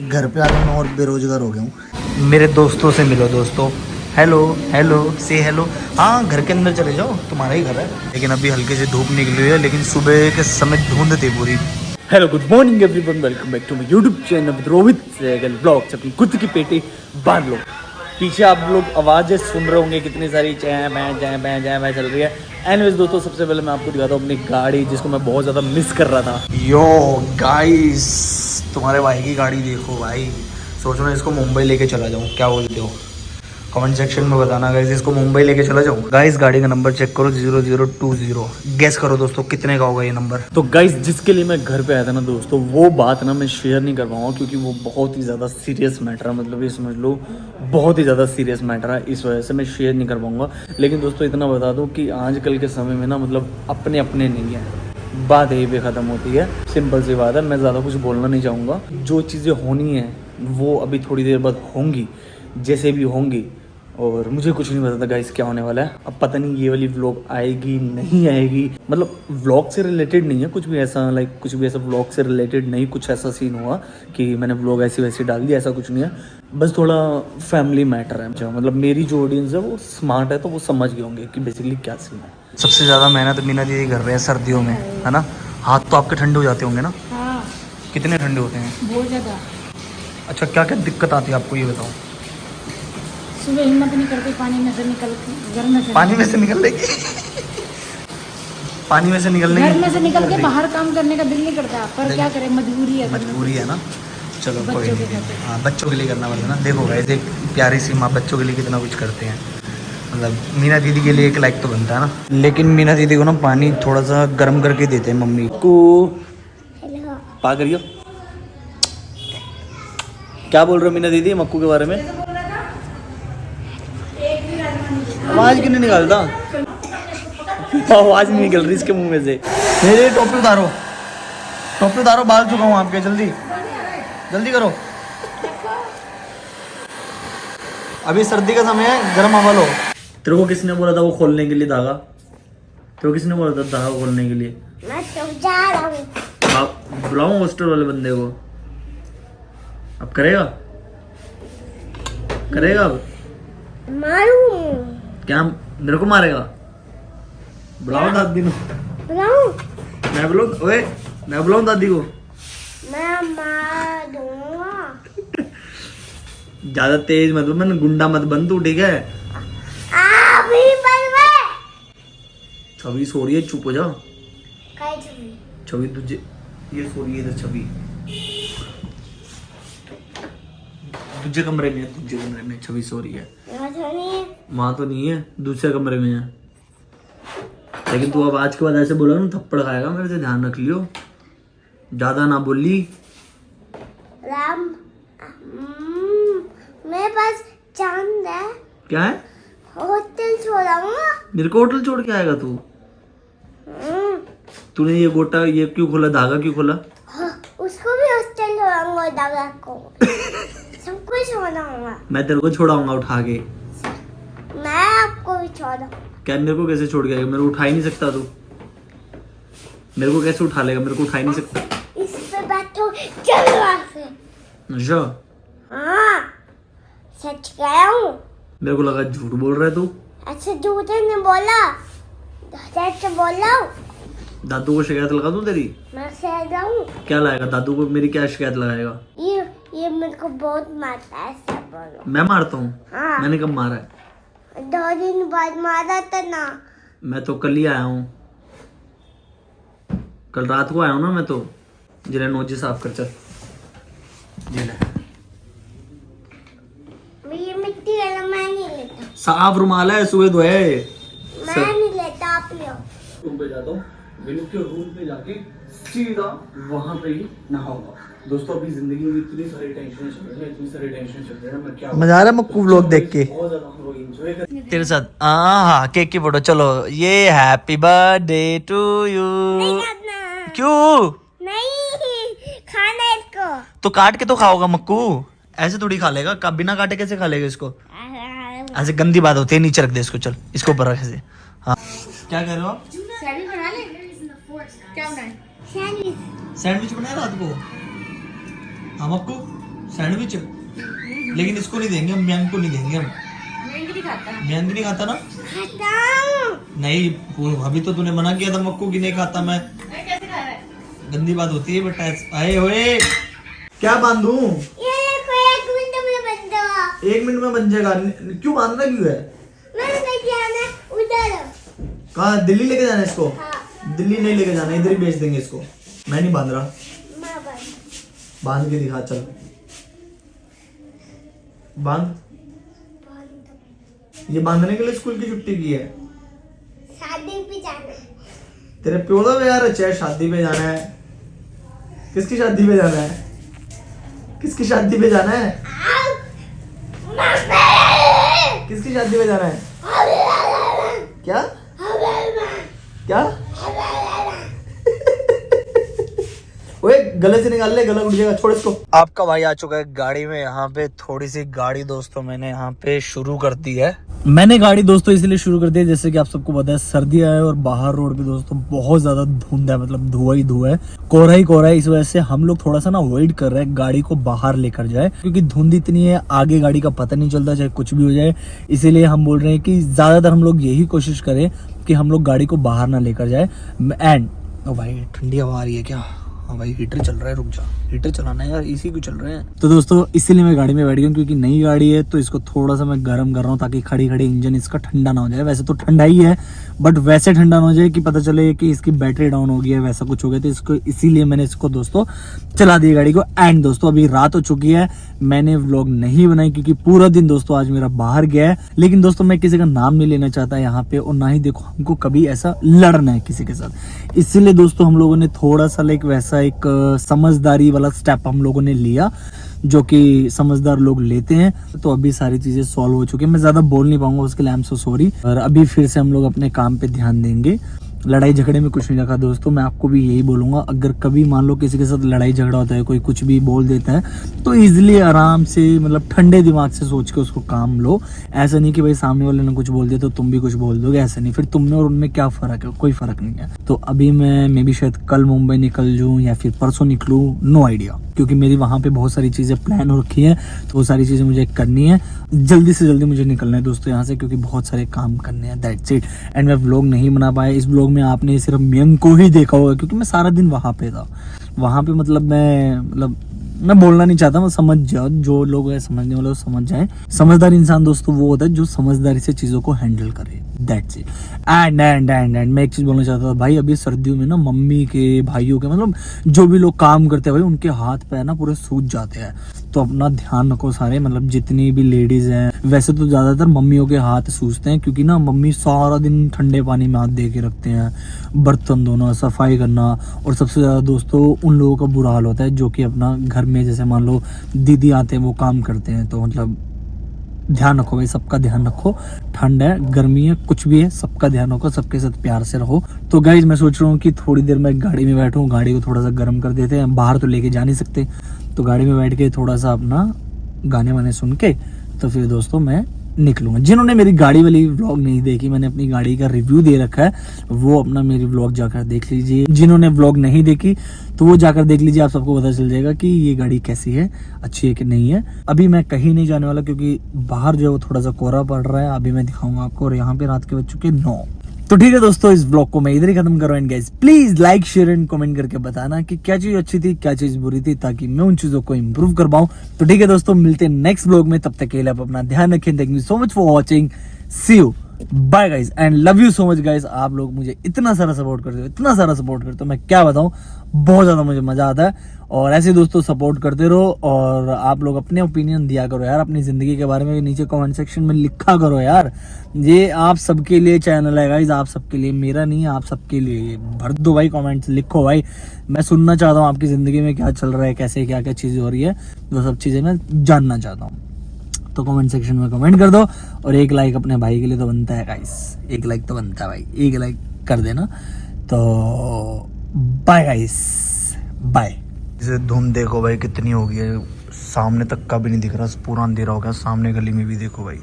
घर पे आ गया मैं और बेरोजगार हो गया हूँ। मेरे दोस्तों से मिलो दोस्तों। हेलो हेलो से हेलो। हाँ घर के अंदर चले जाओ, तुम्हारा ही घर है। लेकिन अभी हल्के से धूप निकली हुई है, लेकिन सुबह के समय धुंध थी पूरी। Hello good morning everyone, welcome back to my YouTube channel with Rohit Sehgal vlogs. अपनी खुद की पेटी बांध लो। पीछे आप लोग आवाज़ें सुन रहे होंगे, कितनी सारी चै मैं चल रही है। एनीवेज दोस्तों, सबसे पहले मैं आपको दिखाता हूँ अपनी गाड़ी, जिसको मैं बहुत ज़्यादा मिस कर रहा था। यो गाइस, तुम्हारे भाई की गाड़ी देखो भाई। सोच रहा हूँ इसको मुंबई लेके चला जाऊँ, क्या बोलते हो? कमेंट सेक्शन में बताना गाइस, इसको मुंबई लेके चला जाऊँ। गाइस गाड़ी का नंबर चेक करो, 0020। गेस करो दोस्तों कितने का होगा ये नंबर। तो गाइस, जिसके लिए मैं घर पे आया था ना दोस्तों, वो बात ना मैं शेयर नहीं कर पाऊंगा, क्योंकि वो बहुत ही ज़्यादा सीरियस मैटर है। मतलब ये समझ लो बहुत ही ज़्यादा सीरियस मैटर है, इस वजह से मैं शेयर नहीं कर पाऊंगा। लेकिन दोस्तों इतना बता दूं कि आजकल के समय में ना मतलब अपने अपने नहीं है, बात यही पे ख़त्म होती है। सिंपल सी बात है, मैं ज़्यादा कुछ बोलना नहीं चाहूँगा। जो चीज़ें होनी है वो अभी थोड़ी देर बाद होंगी, जैसे भी होंगी। और मुझे कुछ नहीं पता था गाइस क्या होने वाला है। अब पता नहीं ये वाली व्लॉग आएगी नहीं आएगी, मतलब व्लॉग से रिलेटेड नहीं है कुछ भी ऐसा, लाइक कुछ भी ऐसा व्लॉग से रिलेटेड नहीं, कुछ ऐसा सीन हुआ कि मैंने व्लॉग ऐसी वैसी डाल दिया, ऐसा कुछ नहीं है। बस थोड़ा फैमिली मैटर है। जो मतलब मेरी जो ऑडियंस है वो स्मार्ट है, तो वो समझ गए होंगे कि बेसिकली क्या सीन है। सबसे ज़्यादा मेहनत मीना दीदी कर रहे हैं सर्दियों में, है ना? हाथ तो आपके ठंडे हो जाते होंगे ना? हाँ, कितने ठंडे होते हैं? बहुत ज़्यादा। अच्छा, क्या क्या दिक्कत आती है आपको ये बताओ। सुबह हिम्मत नहीं करती पानी में से निकल, घर में से पानी में से निकलने की पानी में से निकलने घर की में से निकल के बाहर काम करने का दिल नहीं करता, पर क्या करें, मजबूरी है। मजबूरी है ना। चलो कोई बच्चों के नहीं। खातिर। हाँ, बच्चों के लिए करना पड़ता है ना। देखो गाइस, एक प्यारी सी माँ बच्चों के लिए कितना कुछ करते हैं। मतलब मीना दीदी के लिए एक लाइक तो बनता है ना। लेकिन मीना दीदी को ना पानी थोड़ा सा गर्म करके देते हैं मम्मी को। पा करियो। क्या बोल रहे हो मीना दीदी मक्कू के बारे में? आवाज क्यों नहीं निकालता? आवाज नहीं निकल रही इसके मुंह में से। मेरे टोपी उतारो, टोपी उतारो, बाल चुका हूँ आपके। जल्दी जल्दी करो, अभी सर्दी का समय है, गर्म हवा लो। तेरे को किसने बोला था वो खोलने के लिए धागा? तेरे को किसने बोला था धागा खोलने के लिए? मैं तो जा रहा हूँ। बुलाऊं हॉस्टल वाले बंदे को? अब करेगा? करेगा अब? मारूं? क्या मेरे को मारेगा? बुलाओ दादी को। बुलाऊं? मैं बुलाऊं? ओए, मैं बुलाऊं दादी को? मैं मार दूंगा। ज्यादा तेज मत बन, गुंडा मत बन तू, ठीक है? अभी बनवे। छवि सो रही है, चुप हो जा। काय छुपी? छवि तुझे ये सो रही है इधर। छवि तुझे कमरे में है, तुझे कमरे में छवि सो रही है। यहाँ तो नहीं है। वहां तो नहीं है, दूसरे कमरे में है। लेकिन तू अब आज के बाद ऐसे बोला ना थप्पड़ खाएगा मेरे से, ध्यान रख लियो। ज्यादा ना बोली। राम, मेरे पास चांद है। क्या है? होटल छोड़ाऊंगा। मेरे को होटल छोड़ के आएगा तू? तूने ये गोटा ये क्यों खोला, धागा क्यों खोला? उसको भी हॉस्टल छोड़ाऊंगा, दादा को सबको छोड़ाऊंगा। मैं तेरे को छोड़ाऊंगा उठा के। मैं आपको भी छोड़ा। क्या मेरे को कैसे छोड़ के आएगा? मेरे को उठा ही नहीं सकता तू। मेरे को कैसे उठा लेगा? मेरे को उठा ही नहीं सकता। इस पे बैठो, चल वहाँ से। अच्छा, हाँ, सच कह रहा हूँ। मेरे को लगा झूठ बोल रहा है तू। अच्छा झूठे ने बोला, सच बोला। दादू को शिकायत लगा दूं तेरी? मैं कह रहा हूँ, क्या लाएगा दादू को? मेरी क्या शिकायत लगाएगा? ये मेरे को बहुत मारता है, सब बोलो। मैं मारता हूँ? हाँ। मैंने कब मारा है? 2 दिन बाद मारा था ना। मैं तो कल ही आया हूँ, कल रात को आया हूँ ना मैं तो। जिले नोजी साफ कर, चल जिले। ये मिट्टी वाला मैं नहीं लेता। साफ रुमाल है, सुबह धोए। मैं नहीं लेता, आप लो। रूम पे जाता हूँ, विनू के रूम पे जाके सीधा वहां पे ही नहाऊंगा। दोस्तों अभी जिंदगी में इतनी सारी टेंशन चल रही है, इतनी सारी टेंशन चल रही है, मैं क्या मजा आ रहा है मक्कू व्लॉग देख के। बहुत ज्यादा हम लोग एंजॉय कर तेरे साथ। हाँ, केक की फोटो। चलो, ये हैप्पी बर्थडे टू यू। क्यों? नहीं खाना इसको। तो काट के तो खाओगा मक्कू, ऐसे थोड़ी खा लेगा। बिना काटे कैसे खा लेगा इसको? ऐसे गंदी बात होती है। नीचे रख दे इसको, चल इसको ऊपर रख ऐसे। हाँ, क्या कर रहे हो आप? सैंडविच बना ले। क्या बनाए? सैंडविच। सैंडविच बनाया रात को? हाँ मक्कू, सैंडविच, लेकिन इसको नहीं देंगे हम, म्यांग को नहीं देंगे हम। म्यांग नहीं खाता ना? नहीं, अभी तो तूने मना किया था मक्कू की नहीं खाता मैं। कैसे खा रहा है? गंदी बात होती है बेटा। आए होए, क्या बांधू? ये देखो 1 मिनट में बन जाएगा। 1 मिनट में बन जाएगा। क्यों बांधना क्यों है? मैं लेके जाना उधर। कहाँ? दिल्ली लेके जाना है इसको? हाँ। दिल्ली नहीं लेके जाना, इधर ही बेच देंगे इसको। मैं नहीं बांध रहा। मैं बन। बांध के दिखा, चल बांध। ये बांधने के लिए स्कूल की छुट्टी की है? शादी पे जाना है। तेरे प्यो का यार, चाहे शादी पे जाना है। किसकी शादी पे जाना है? किसकी शादी पे जाना है? किसकी शादी पे जाना है? क्या क्या? ओए गले से निकाल ले, गला उठ जाएगा, छोड़ इसको। आपका भाई आ चुका है गाड़ी में। यहाँ पे थोड़ी सी गाड़ी दोस्तों मैंने यहाँ पे शुरू कर दी है। मैंने गाड़ी दोस्तों इसलिए शुरू कर दी है, जैसे कि आप सबको पता है सर्दी है और बाहर रोड पे दोस्तों बहुत ज्यादा धुंध है, मतलब धुआं ही धुआं है, कोहरा ही कोहरा है। इस वजह से हम लोग थोड़ा सा ना अवॉइड कर रहे हैं गाड़ी को बाहर लेकर जाए, क्योंकि धुंध इतनी है, आगे गाड़ी का पता नहीं चलता, चाहे कुछ भी हो जाए। इसीलिए हम बोल रहे हैं कि ज्यादातर हम लोग यही कोशिश करें कि हम लोग गाड़ी को बाहर ना लेकर जाए। एंड ओ भाई ठंडी हवा आ रही है क्या? हाँ भाई हीटर चल रहा है, रुक जा, हीटर चलाना है यार, इसी को चल रहे हैं। तो दोस्तों इसीलिए मैं गाड़ी में बैठ गया हूँ, क्योंकि नई गाड़ी है तो इसको थोड़ा सा मैं गर्म कर रहा हूँ, ताकि खड़ी खड़ी इंजन इसका ठंडा ना हो जाए। वैसे तो ठंडा ही है, बट वैसे ठंडा ना हो जाए कि पता चले कि इसकी बैटरी डाउन हो गई है, वैसा कुछ हो गया। तो इसको इसीलिए मैंने इसको दोस्तों चला दिया गाड़ी को। एंड दोस्तों अभी रात हो चुकी है, मैंने व्लॉग नहीं बनाई क्योंकि पूरा दिन दोस्तों आज मेरा बाहर गया है। लेकिन दोस्तों मैं किसी का नाम नहीं लेना चाहता यहाँ पे, और ना ही देखो हमको कभी ऐसा लड़ना है किसी के साथ। इसीलिए दोस्तों हम लोगों ने थोड़ा सा लाइक वैसा एक समझदारी वाला स्टेप हम लोगों ने लिया, जो कि समझदार लोग लेते हैं। तो अभी सारी चीजें सॉल्व हो चुकी है। मैं ज्यादा बोल नहीं पाऊंगा उसके लिए, आई एम सो सॉरी। और अभी फिर से हम लोग अपने काम पे ध्यान देंगे। लड़ाई झगड़े में कुछ नहीं रखा दोस्तों। मैं आपको भी यही बोलूंगा, अगर कभी मान लो किसी के साथ लड़ाई झगड़ा होता है, कोई कुछ भी बोल देता है, तो इजीली आराम से मतलब ठंडे दिमाग से सोच के उसको काम लो। ऐसा नहीं कि भाई सामने वाले ने कुछ बोल दिया तो तुम भी कुछ बोल दोगे, ऐसा नहीं। फिर तुम में और उनमें क्या फर्क है? कोई फर्क नहीं है। तो अभी मैं भी शायद कल मुंबई निकल जाऊँ या फिर परसों निकलूँ, नो आइडिया, क्योंकि मेरी वहाँ पे बहुत सारी चीजें प्लान हो रखी है। तो वो सारी चीजें मुझे करनी है, जल्दी से जल्दी मुझे निकलना है दोस्तों यहाँ से, क्योंकि बहुत सारे काम करने हैं। That's it. एंड मैं व्लॉग नहीं बना पाया। इस व्लॉग में आपने सिर्फ म्यांग को ही देखा होगा, क्योंकि मैं सारा दिन वहाँ पे था। वहाँ पे मतलब मैं बोलना नहीं चाहता, मैं समझ जाओ, जो लोग है समझने वाले वो समझ जाए। समझदार इंसान दोस्तों वो होता है जो समझदारी से चीजों को हैंडल करे। That's it. एंड मैं एक चीज बोलना चाहता था भाई, अभी सर्दियों में ना मम्मी के, भाइयों के, मतलब जो भी लोग काम करते हैं भाई, उनके हाथ पैर ना पूरे सूज जाते हैं। तो अपना ध्यान रखो सारे, मतलब जितनी भी लेडीज हैं। वैसे तो ज्यादातर मम्मियों के हाथ सूजते हैं, क्योंकि ना मम्मी सारा दिन ठंडे पानी में हाथ दे के रखते हैं, बर्तन धोना, सफाई करना। और सबसे ज्यादा दोस्तों उन लोगों का बुरा हाल होता है जो कि अपना घर में, जैसे मान लो दीदी आते हैं वो काम करते हैं। तो मतलब ध्यान रखो भाई, सबका ध्यान रखो। ठंड है, गर्मी है, कुछ भी है, सबका ध्यान रखो, सबके साथ प्यार से रहो। तो गाइज मैं सोच रहा हूँ कि थोड़ी देर मैं गाड़ी में बैठूँ, गाड़ी को थोड़ा सा गर्म कर देते हैं। बाहर तो लेके जा नहीं सकते, तो गाड़ी में बैठ के थोड़ा सा अपना गाने वाने सुन के तो फिर दोस्तों मैं निकलूंगा। जिन्होंने मेरी गाड़ी वाली व्लॉग नहीं देखी, मैंने अपनी गाड़ी का रिव्यू दे रखा है, वो अपना मेरी व्लॉग जाकर देख लीजिए। जिन्होंने व्लॉग नहीं देखी तो वो जाकर देख लीजिए, आप सबको पता चल जाएगा कि ये गाड़ी कैसी है, अच्छी है कि नहीं है। अभी मैं कहीं नहीं जाने वाला, क्योंकि बाहर जो है वो थोड़ा सा कोहरा पड़ रहा है। अभी मैं दिखाऊंगा आपको, और यहाँ पे रात के बज चुके 9। तो ठीक है दोस्तों, इस ब्लॉग को मैं इधर ही खत्म कर रहा हूँ। Guys please like, share and comment करके बताना कि क्या चीज अच्छी थी, क्या चीज बुरी थी, ताकि मैं उन चीजों को इम्प्रूव कर पाऊँ। तो ठीक है दोस्तों, मिलते हैं नेक्स्ट ब्लॉग में। तब तक के लिए आप अपना ध्यान रखें। Thank you so much for watching. See you, bye guys, and love you so much guys. आप लोग मुझे इतना सारा सपोर्ट करते हो, इतना सारा सपोर्ट करते हो, मैं क्या बताऊं, बहुत ज्यादा मुझे मजा आता है। और ऐसे दोस्तों सपोर्ट करते रहो, और आप लोग अपने ओपिनियन दिया करो यार, अपनी जिंदगी के बारे में नीचे कमेंट सेक्शन में लिखा करो यार। ये आप सबके लिए चैनल है गाइस, आप सबके लिए, मेरा नहीं, आप सबके लिए। भर दो भाई कमेंट्स, लिखो भाई, मैं सुनना चाहता हूँ आपकी जिंदगी में क्या चल रहा है, कैसे क्या क्या चीजें हो रही है, वो सब चीजें मैं जानना चाहता हूँ। तो कमेंट सेक्शन में कमेंट कर दो, और एक लाइक अपने भाई के लिए तो बनता है गाइस, एक लाइक तो बनता है भाई, एक लाइक कर देना। तो बाय गाइस, बाय। इसे धुंध देखो भाई कितनी हो गई है, सामने तक का भी नहीं दिख रहा, पूरा अंधेरा हो गया। सामने गली में भी देखो भाई।